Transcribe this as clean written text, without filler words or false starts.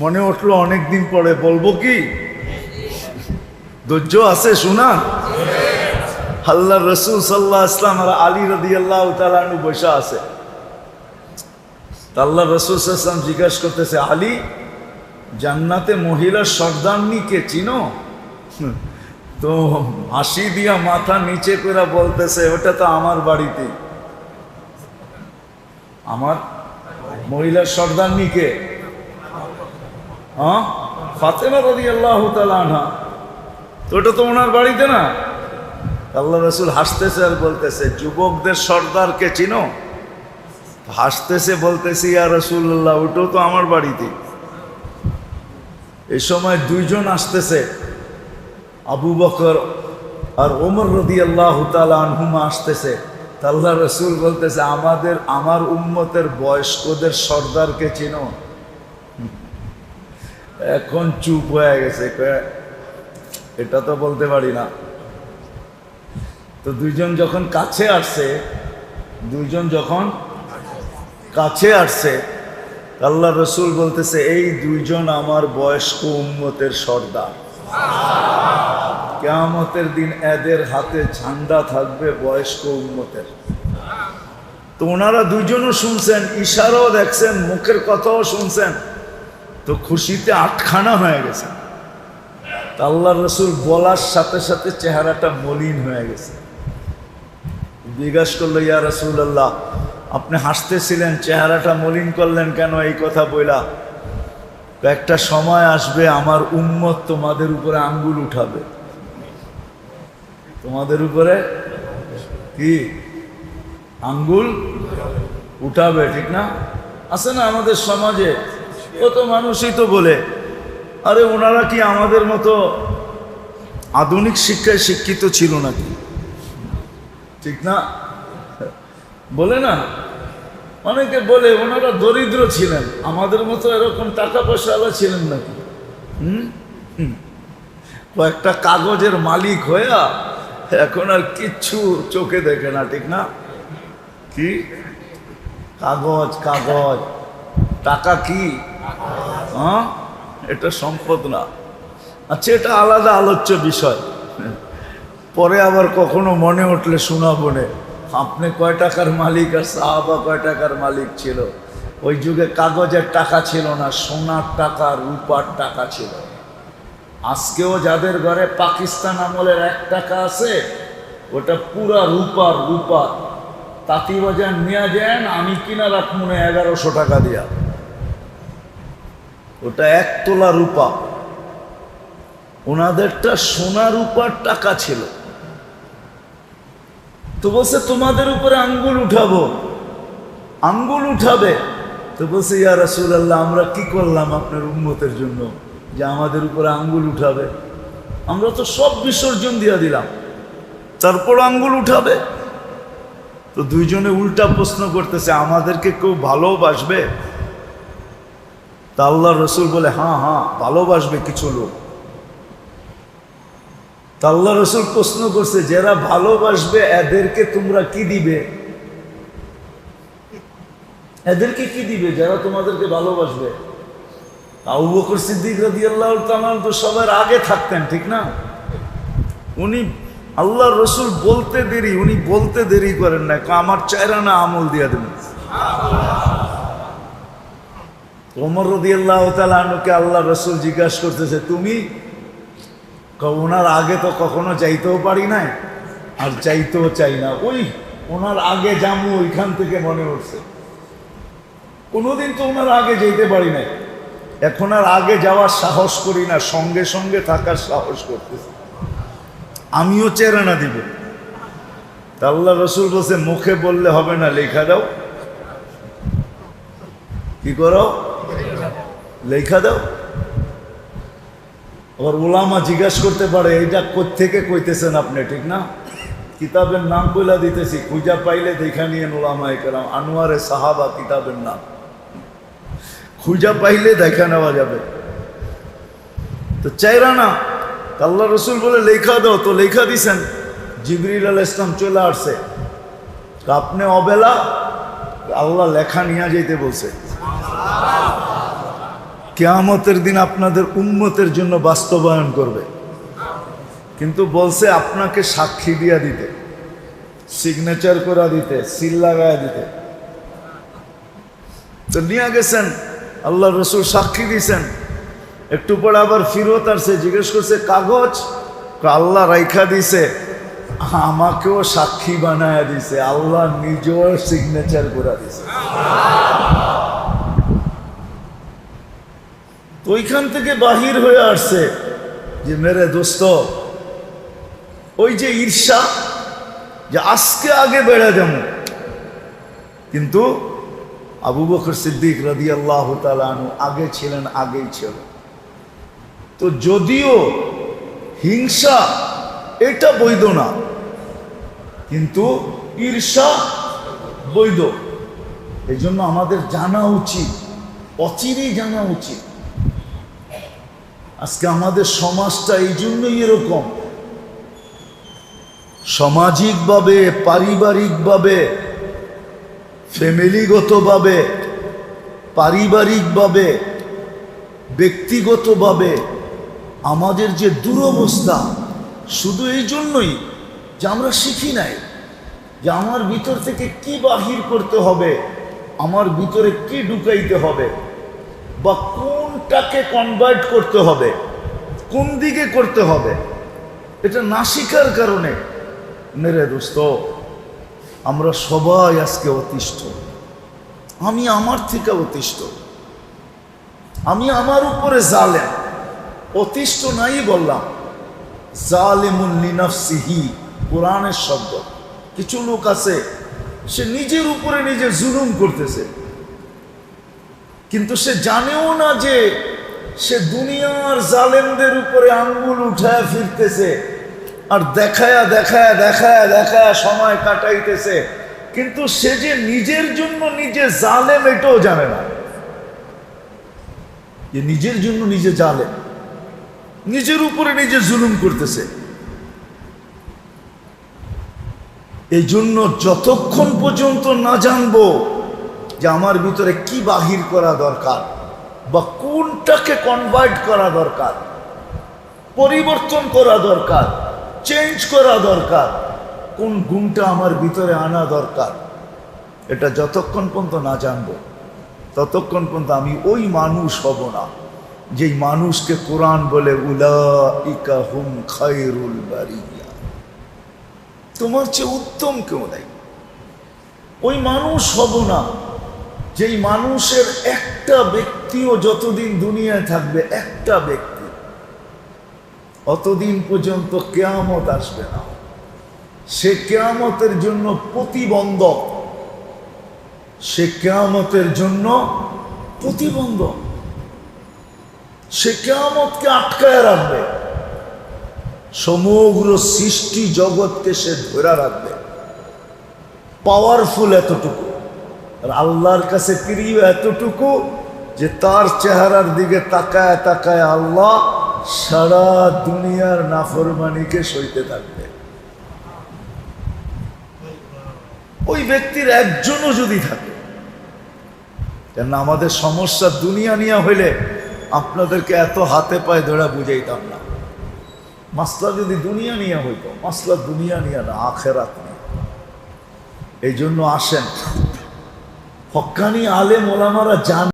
মনে উঠলো অনেকদিন পরে, বলবো কি? ধৈর্য আছে শোনা? আল্লাহ রসুল সাল্লাল্লাহু আলাইহি ওয়াসাল্লাম আর আলী রাদিয়াল্লাহু তাআলা আনহু বসে আছে। আল্লাহ রসুল সাল্লাল্লাহু আলাইহি ওয়াসাল্লাম জিজ্ঞাসা করতেছে, আলী, জান্নাতে মহিলার সর্দারনিকে চিনো? তো হাসি দিয়া মাথা নিচে করে বলতেছে, ওটা তো আমার বাড়িতে। আমার মহিলার সর্দারনিকে? হ্যাঁ, ফাতেমা রাদিয়াল্লাহু তাআলা আনহা। তো ওটা তো ওনার বাড়িতে না? আল্লাহ রসুল হাসতেছে আর বলতেছে, যুবকদের সর্দারকে চিনো? হাসতেছে, বলতেছে, ইয়া রাসূলুল্লাহ, ওটাও তো আমার বাড়িতে। এই সময় দুইজন আসতেছে, আবু বকর আর ওমর রাদিয়াল্লাহু তাআলা আনহুমা আসতেছে। আল্লাহ রসুল বলতেছে, আমার উম্মতের বয়স্কদের সর্দারকে চিনো? এখন চুপ হয়ে গেছে, এটা তো বলতে পারি না। তো দুইজন যখন কাছে আসছে, আল্লাহ রসুল বলতেছে, এই দুইজন আমার বয়স্ক উম্মতের সর্দার। কিয়ামতের দিন এদের হাতে ঝান্ডা থাকবে বয়স্ক উম্মতের। তো ওনারা দুইজনও শুনছেন, ইশারাও দেখছেন, মুখের কথাও শুনছেন। তো খুশিতে আটখানা হয়ে গেছে। আল্লাহ রসুল বলার সাথে সাথে চেহারাটা মলিন হয়ে গেছে। জিজ্ঞাসা করলো, ইয়া রাসূলুল্লাহ, আপনি হাসতেছিলেন, চেহারাটা মলিন করলেন কেন? এই কথা বইলা, একটা সময় আসবে আমার উম্মত তোমাদের উপরে আঙ্গুল উঠাবে। তোমাদের উপরে কি আঙ্গুল উঠাবে, ঠিক না? আছে না আমাদের সমাজে কত মানুষই তো বলে, আরে ওনারা কি আমাদের মতো আধুনিক শিক্ষায় শিক্ষিত ছিল নাকি? ঠিক না? বলে না, অনেকে বলে ওনারা দরিদ্র ছিলেন, আমাদের মতো এরকম টাকা পয়সাওয়ালা ছিলেন নাকি? কয়েকটা কাগজের মালিক হইয়া এখন আর কিচ্ছু চোখে দেখে না, ঠিক না? কি কাগজ, টাকা কি? হ্যাঁ, এটা সম্পদ না। আচ্ছা, এটা আলাদা আলোচ্য বিষয়, পরে আবার কখনো মনে উঠলে শোনাবো নে। আপনি কয় টাকার মালিক আর সাহাবা কয় টাকার মালিক ছিল? ওই যুগে কাগজের টাকা ছিল না, সোনার টাকা, রূপার টাকা ছিল। আজকেও যাদের ঘরে পাকিস্তান আমলের 1 টাকা আছে, ওটা পুরা রূপার। তাঁতি বাজার নিয়ে যান, আমি কিনা রাখবো না 1100 টাকা দিয়া। ওটা 1 তোলা রূপা। ওনাদেরটা সোনা রূপার টাকা ছিল। তো বলছে, তোমাদের উপরে আঙ্গুল উঠাবে। তো বলছে, ইয়া রাসূলুল্লাহ, আমরা কি করলাম আপনার উম্মতের জন্য যে আমাদের উপরে আঙ্গুল উঠাবে? আমরা তো সব বিসর্জন দিয়ে দিলাম, তারপর আঙ্গুল উঠাবে? তো দুইজনে উল্টা প্রশ্ন করতেছে, আমাদেরকে কেউ ভালোবাসবে? তা আল্লাহ রসুল বলে, হ্যাঁ, ভালোবাসবে কিছু লোক। তা আল্লাহ রসুল প্রশ্ন করছে, যারা ভালোবাসবে এদেরকে তোমরা কি দিবে? এদেরকে কি দিবে যারা তোমাদেরকে ভালোবাসবে? আবু বকর সিদ্দিক রাদিয়াল্লাহু তাআলা তো সবার আগে থাকতেন, ঠিক না? উনি আল্লাহ রসুল উনি বলতে দেরি করেন না, আমার চেহারা না আমল দিয়া দেবেন। ওমর রাদিয়াল্লাহু তাআলা আনহুকে আল্লাহ রসুল জিজ্ঞাসা করতেছে, তুমি? ওনার আগে তো কখনো যাইতেও পারি নাই, আর যাইতেও চাই না। ওনার আগে যাবো ওইখান থেকে মনে উঠছে, কোনোদিন তো ওনার আগে যেতে পারি নাই, এখন আর আগে যাওয়ার সাহস করি না, সঙ্গে সঙ্গে থাকার সাহস করতেছে। আমিও চেহারা না দিব। তা আল্লাহ রসুল বলছে, মুখে বললে হবে না, লেখা দাও। কি করো? লেখা দাও। আবার ওলামা জিজ্ঞাসা করতে পারে, এইটা কোত্থেকে কইতেছেন আপনি, ঠিক না? কিতাবের নাম বলে দিতেছি, খুঁজা পাইলে দেখা নিয়ে ওলামায়ে কেরাম, আনোয়ারে সাহাবা কিতাবের নাম, খুঁজা পাইলে দেখা নেওয়া যাবে। তো চাইরা না, আল্লাহ রসুল বলে লেখা দাও। তো লেখা দিছেন। জিবরিল আলাইহিস সালাম চলে আসছে, আপনি অবেলা আল্লাহ লেখা নিয়ে যেতে বলছে। কিয়ামতের দিন আপনাদের উম্মতের জন্য বাস্তবায়ন করবে, কিন্তু বলছে আপনাকে সাক্ষী দিয়া দিতে, সিগনেচার করা দিতে, সিল লাগায় দিতে। তো নিয়ে গেছেন, আল্লাহ রসুল সাক্ষী দিয়েছেন। একটু পরে আবার ফিরত আসছে, জিজ্ঞেস করছে কাগজ, আল্লাহ রাইখা দিছে, আমাকেও সাক্ষী বানায় দিছে, আল্লাহ নিজেও সিগনেচার করে দিছে। তো ওইখান থেকে বাহির হয়ে আসছে যে মেরে দোস্ত, ওই যে ঈর্ষা, যে আজকে আগে বেড়ে যাবো, কিন্তু আবু বকর সিদ্দিক রাদিয়াল্লাহু তাআলা আনহু আগে ছিলেন, আগেই ছিল। তো যদিও হিংসা এটা বৈধ না, কিন্তু ঈর্ষা বৈধ। এই জন্য আমাদের জানা উচিত, অচিরেই জানা উচিত। আজকে আমাদের সমাজটা এই জন্যই এরকম, সামাজিকভাবে, পারিবারিকভাবে, ফ্যামিলিগতভাবে, পারিবারিকভাবে, ব্যক্তিগতভাবে আমাদের যে দুরবস্থা, শুধু এই জন্যই যে আমরা শিখি নাই যে আমার ভিতর থেকে কি বাহির করতে হবে, আমার ভিতরে কি ঢুকাইতে হবে, বা কোনটাকে কনভার্ট করতে হবে, কোন দিকে করতে হবে, এটা না শিখার কারণে মেরে দোস্ত আমরা সবাই আজকে অতিষ্ঠ। আমি আমার থেকে অতিষ্ঠ, আমি আমার উপরে জালেম। অতিষ্ঠ নাই বললাম, জালেমুন লিনাফসিহি কোরআনের শব্দ। কিছু লোক আছে সে নিজের উপরে নিজে জুলুম করতেছে, কিন্তু সে জানেও না যে সে দুনিয়ার জালেমদের উপরে আঙ্গুল উঠায় ফিরতেছে, আর দেখায়া দেখায়া দেখায়া দেখায়া সময় কাটাইতেছে, কিন্তু সে যে নিজের জন্য নিজে জালেম এটাও জানে না, যে নিজের জন্য নিজে জালেম, নিজের উপরে নিজে জুলুম করতেছে। এই জন্য যতক্ষণ পর্যন্ত না জানবো যে আমার ভিতরে কি বাহির করা দরকার, বা কোনটাকে কনভার্ট করা দরকার, পরিবর্তন করা দরকার, চেঞ্জ করা দরকার, কোন গুণটা আমার ভিতরে আনা দরকার, এটা যতক্ষণ পর্যন্ত না জানবো ততক্ষণ পর্যন্ত আমি ওই মানুষ হব না যেই মানুষকে কোরআন বলে উলাইকা হুম খায়রুল বারিয়া, তোমার চেয়ে উত্তম কেউ নাই। ওই মানুষ হব না যেই মানুষের একটা ব্যক্তিও যতদিন দুনিয়ায় থাকবে, একটা ব্যক্তি, অতদিন পর্যন্ত কিয়ামত আসবে না। সে কিয়ামতের জন্য প্রতিবন্ধক, সে কিয়ামতের জন্য প্রতিবন্ধক, সে কিয়ামতকে আটকায় রাখবে, সমগ্র সৃষ্টি জগৎকে সে ধরে রাখবে। পাওয়ারফুল এতটুকু, আর আল্লাহর কাছে প্রিয় এতটুকু যে তার চেহারার দিকে তাকায় তাকায় আল্লাহ সারা দুনিয়ার নাফরমানিকে সইতে থাকবে। ওই ব্যক্তির একজনও যদি থাকে, কেন আমাদের সমস্যা দুনিয়া নিয়ে হইলে আপনাদেরকে এত হাতে পায়ে ধরে বুঝাইতাম না। মাসলা যদি দুনিয়া নিয়ে হইতো, মাসলা দুনিয়া নিয়ে না, আখেরাত নিয়ে। এই জন্য আসেন, হক্কানি আলেম ওলামারা জান